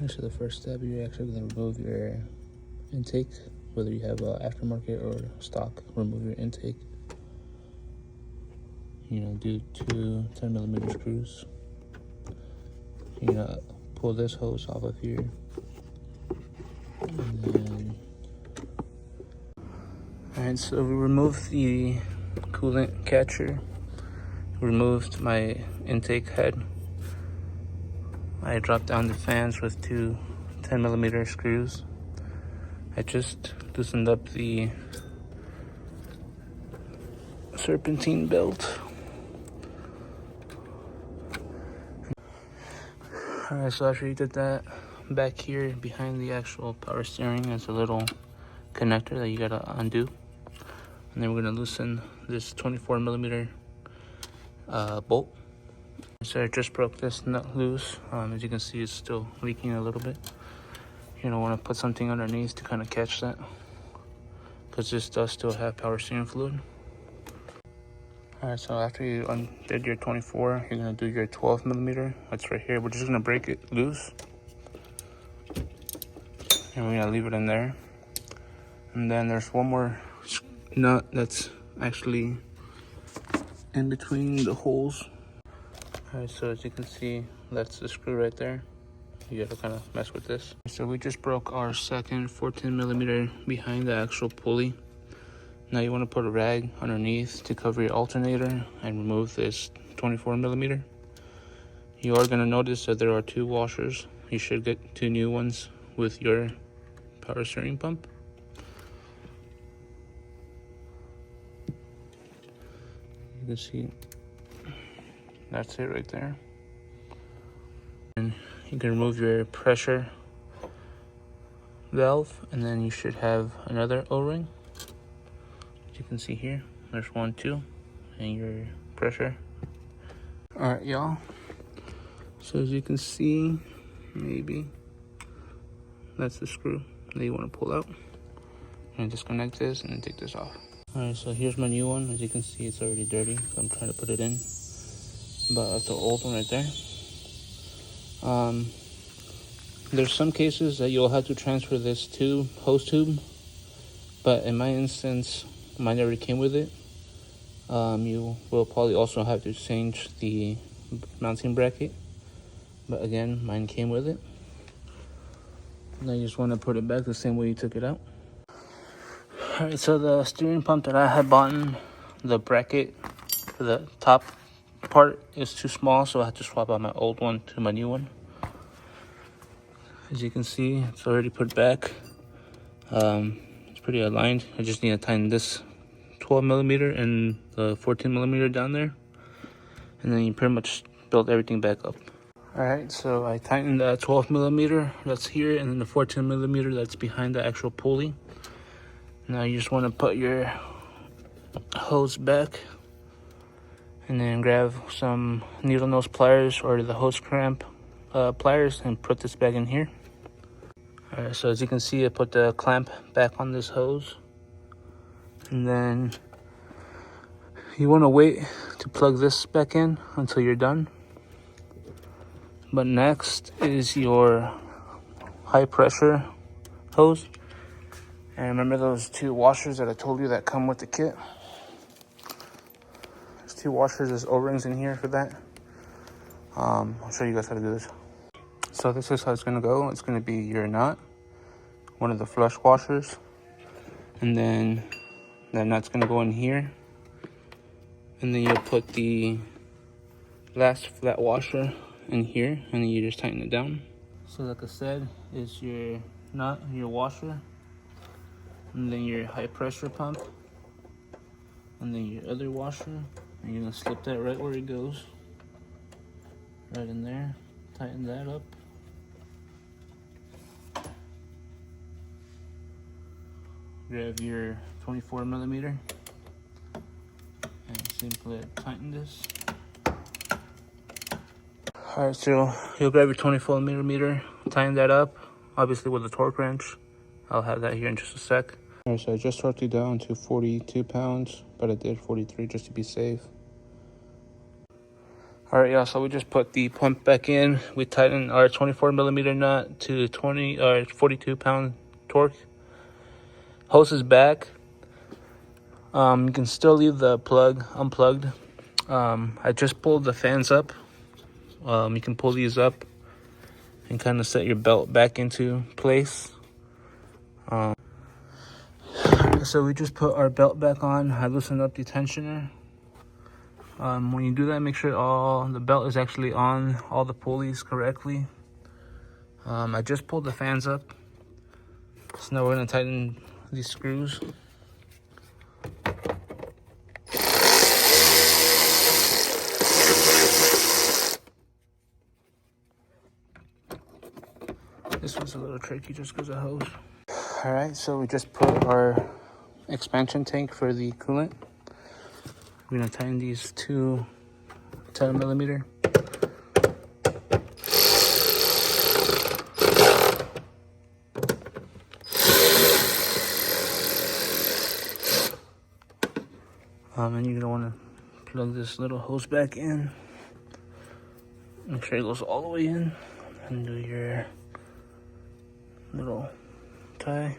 So the first step, you're actually going to remove your intake, whether you have aftermarket or stock. Remove your intake. Do two 10mm screws. Pull this hose off of here, and then alright, so we removed the coolant catcher, removed my intake head. I dropped down the fans with two 10mm screws. I just loosened up the serpentine belt. Alright, so after you did that, back here behind the actual power steering is a little connector that you gotta undo. And then we're gonna loosen this 24mm bolt. So I just broke this nut loose. As you can see, it's still leaking a little bit. You're gonna wanna put something underneath to kind of catch that, because this does still have power steering fluid. Alright, so after you undid your 24, you're gonna do your 12mm. That's right here. We're just gonna break it loose, and we're gonna leave it in there. And then there's one more nut that's actually in between the holes. Alright, so as you can see, that's the screw right there. You gotta kind of mess with this. So we just broke our second 14mm behind the actual pulley. Now you want to put a rag underneath to cover your alternator and remove this 24mm. You are going to notice that there are two washers. You should get two new ones with your power steering pump. You can see that's it right there. And you can remove your pressure valve, and then you should have another O-ring. As you can see here, there's 1, 2, and your pressure. Alright, y'all. So as you can see, maybe that's the screw that you want to pull out. And disconnect this and then take this off. Alright, so here's my new one. As you can see, it's already dirty, so I'm trying to put it in. But that's the old one right there. There's some cases that you'll have to transfer this to hose tube, but in my instance, mine already came with it. You will probably also have to change the mounting bracket, but again, mine came with it. Now you just want to put it back the same way you took it out. Alright, so the steering pump that I had bought, the bracket for the top part is too small, so I had to swap out my old one to my new one. As you can see, it's already put back. It's pretty aligned. I just need to tighten this 12mm and the 14mm down there, and then you pretty much build everything back up. Alright, so I tightened that 12mm that's here, and then the 14mm that's behind the actual pulley. Now you just want to put your hose back, and then grab some needle nose pliers or the hose clamp pliers and put this back in here. Alright, so as you can see, I put the clamp back on this hose, and then you want to wait to plug this back in until you're done. But next is your high pressure hose. And remember those two washers that I told you that come with the kit? There's two washers, there's O-rings in here for that. I'll show you guys how to do this. So this is how it's gonna go. It's gonna be your nut, one of the flush washers, and then that nut's gonna go in here. And then you'll put the last flat washer in here, and then you just tighten it down. So like I said, is your nut, your washer, and then your high pressure pump, and then your other washer, and you're gonna slip that right where it goes, right in there. Tighten that up. Grab your 24mm and simply tighten this. Alright, so you'll grab your 24mm, tighten that up, obviously with a torque wrench. I'll have that here in just a sec. Alright, so I just torqued it down to 42 pounds, but I did 43 just to be safe. Alright, y'all, so we just put the pump back in. We tightened our 24mm nut to 42-pound torque. Hose is back. You can still leave the plug unplugged. I just pulled the fans up. You can pull these up and kind of set your belt back into place. So we just put our belt back on. I loosened up the tensioner. When you do that, make sure the belt is actually on all the pulleys correctly. I just pulled the fans up. So now we're going to tighten these screws. This one's a little tricky just because of hose. Alright, so we just put our expansion tank for the coolant. We're going to tighten these two 10mm. And you're going to want to plug this little hose back in. Make sure it goes all the way in. And do your little tie.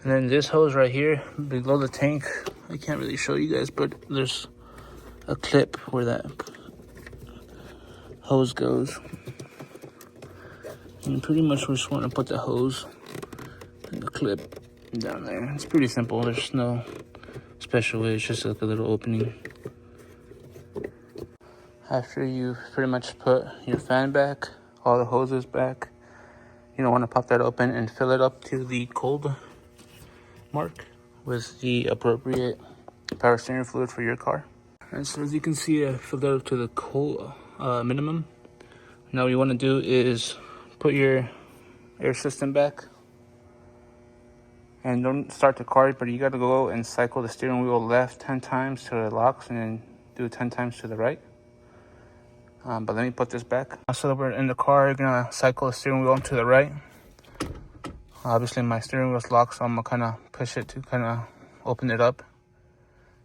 And then this hose right here below the tank, I can't really show you guys, but there's a clip where that hose goes. And pretty much we just want to put the hose and the clip down there. It's pretty simple. There's no special way. It's just like a little opening. After you pretty much put your fan back, all the hoses back, you don't want to pop that open and fill it up to the cold mark with the appropriate power steering fluid for your car. And so as you can see, I filled it up to the cold minimum. Now what you want to do is put your air system back. And don't start the car, but you got to go and cycle the steering wheel left 10 times to the locks and then do 10 times to the right. But let me put this back. So that we're in the car, you're going to cycle the steering wheel to the right. Obviously my steering wheel's locked, so I'm going to kind of push it to kind of open it up.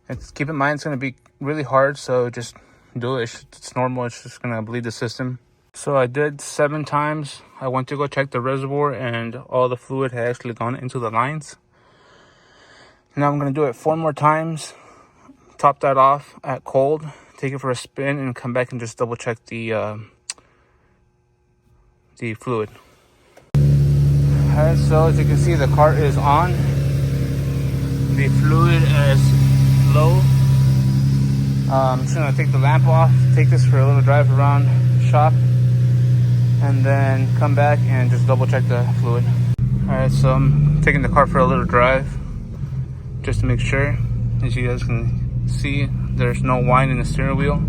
And keep in mind, it's going to be really hard, so just do it. It's normal. It's just going to bleed the system. So I did 7 times. I went to go check the reservoir, and all the fluid had actually gone into the lines. Now I'm going to do it 4 more times. Top that off at cold. Take it for a spin and come back and just double check the fluid. Alright, so as you can see, the car is on. The fluid is low. I'm just gonna take the lamp off, take this for a little drive around the shop, and then come back and just double check the fluid. Alright, so I'm taking the car for a little drive just to make sure. As you guys can see, there's no whine in the steering wheel.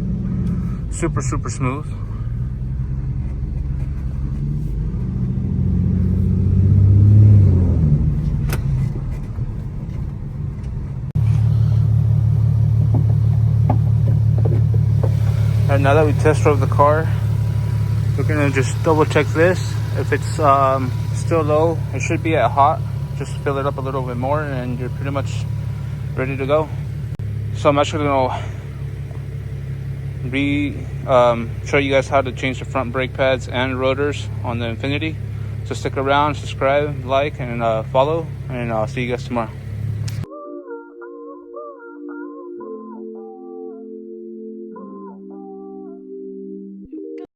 Super smooth. And now that we test drove the car, we're gonna just double check this. If it's still low, it should be at hot. Just fill it up a little bit more and you're pretty much ready to go. So I'm actually gonna show you guys how to change the front brake pads and rotors on the Infiniti. So stick around, subscribe, like, and follow, and I'll see you guys tomorrow.